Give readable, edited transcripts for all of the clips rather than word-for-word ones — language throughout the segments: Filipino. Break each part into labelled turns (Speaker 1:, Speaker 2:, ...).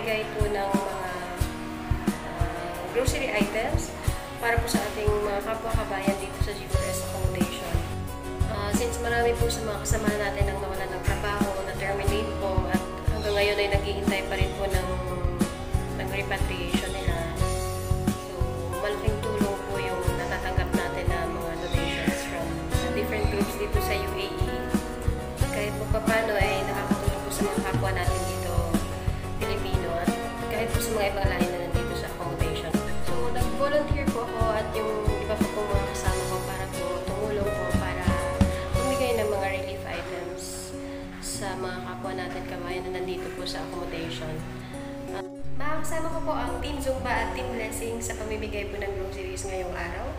Speaker 1: mamimigay po ng mga grocery items para po sa ating mga kapwa-kabayan dito sa G4S accommodation. Since marami po sa mga kasama natin ang nawalan ng trabaho, na-terminate po, at hanggang ngayon ay naghihintay pa rin po ng repatriation nila. So, malaking tulong po yung natatanggap natin na mga donations from different groups dito sa UAE. Kahit po paano ay nakakatulong po sa mga kapwa natin dito, Pilipino, at kahit po sa mga ibang lahi na nandito sa accommodation. So, nag-volunteer po ako at yung iba po pong mga kasama ko para po tumulong po para bumigay ng mga relief items sa mga kapwa natin kabayan na nandito po sa accommodation. Makakasama ko po ang Team Zumba at Team Blessing sa pamimigay po ng groceries ngayong araw.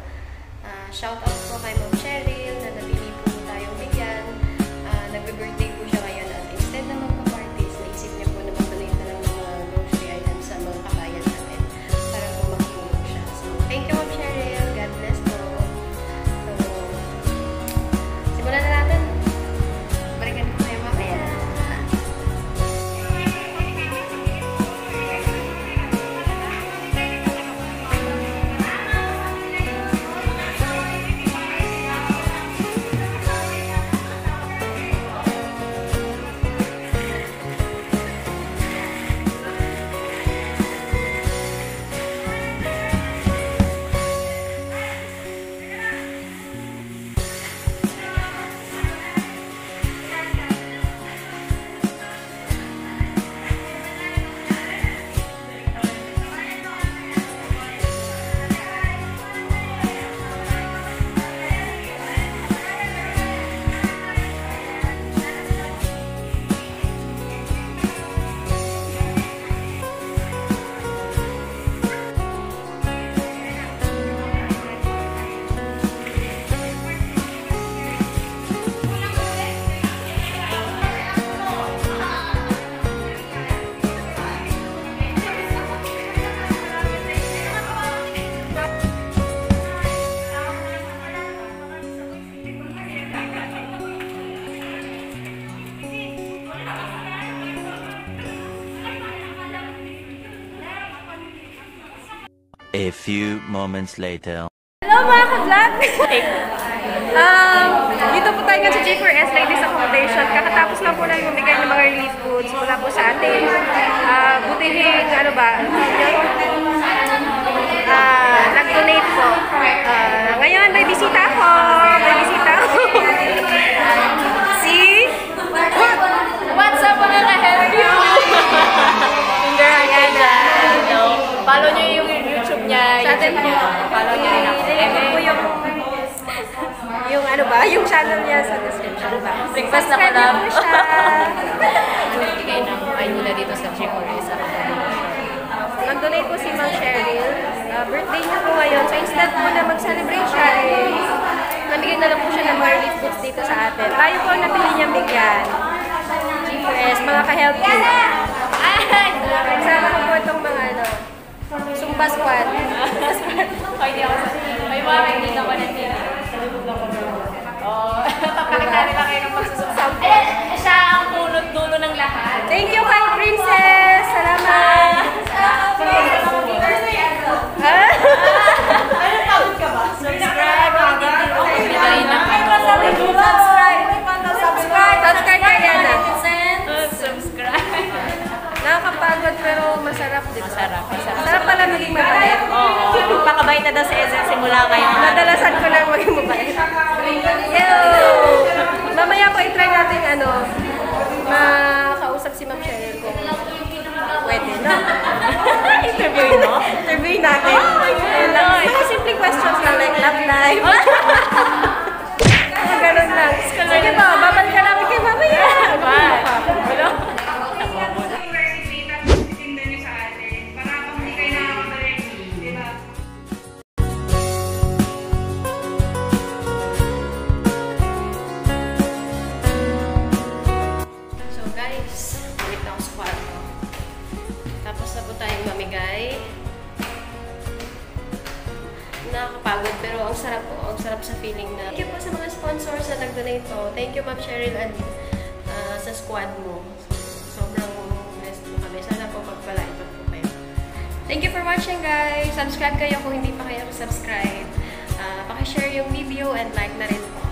Speaker 1: Shout out po kay Ma'am Cheryl na napili po tayong bigyan. Nagbe-birthday po siya ngayon at instead na magpa-parties, naisip niya po na mag-donate na lang ng mga grocery items sa mga kabayan natin para po makatulong siya. So, thank you Ma'am Cheryl. God bless po. So, simulan na natin. Balikan ko kayo mamaya.
Speaker 2: A few moments later.
Speaker 3: Hello mga ka-vlog! Dito po tayo nga sa G4S Ladies Accommodation. Kakatapos lang po lang bumigay ng mga relief goods mula po sa ating butihing, nag-donate po. Ngayon may bisita ako! Si...
Speaker 4: What's up mga ka-help you? Follow nyo yung YouTube niya.
Speaker 3: Sa atin po.
Speaker 4: Follow nyo rin ako.
Speaker 3: Ito po yung channel niya sa description box.
Speaker 4: Request na ko lang.
Speaker 3: Subscribe po siya.
Speaker 4: Bigay na ay nila dito sa G4S.
Speaker 3: Nag-donate po si Ma'am Cheryl. Birthday niya po ngayon. So instead po na mag-celebrate siya, nabigyan na lang po siya ng mga relief goods dito sa atin. Tayo po napili niyang bigyan. G4S, mga ka-help you. Kasama ko po itong mga Zumba squad.
Speaker 4: May mga kaibigan ko na nila. Pakita nila kayo ng pagsusubsab. Siya ang punot-dulo ng lahat.
Speaker 3: Thank you kay Princess! Salamat!
Speaker 4: Subscribe! Bigay na
Speaker 3: Subscribe kaya na.
Speaker 4: Subscribe!
Speaker 3: Nakakapagod pero masarap, di ba?
Speaker 4: Masarap
Speaker 3: pala maging mabait.
Speaker 4: Oo. Pakabait na daw sa essence simula ngayon.
Speaker 3: Madalasan ko lang maging mabait. Yo! Mamaya po i-try natin makausap si Ma'am Cheryl kung pwede na.
Speaker 4: Interview, no?
Speaker 3: Interview natin. Mga simple questions lang like love life. Ganun lang. Sige po, babalik ka namin kay mamaya.
Speaker 4: Bye! Hello?
Speaker 1: Nakakapagod pero ang sarap po, ang sarap sa feeling na. Thank you po sa mga sponsors na nag-donate po. Thank you Ma'am Cheryl and sa squad mo. Sobrang blessed po kami. Sana po pagpalain po Thank you for watching, guys. Subscribe kayo kung hindi pa kayo subscribe. Pakishare yung video and like na rin po.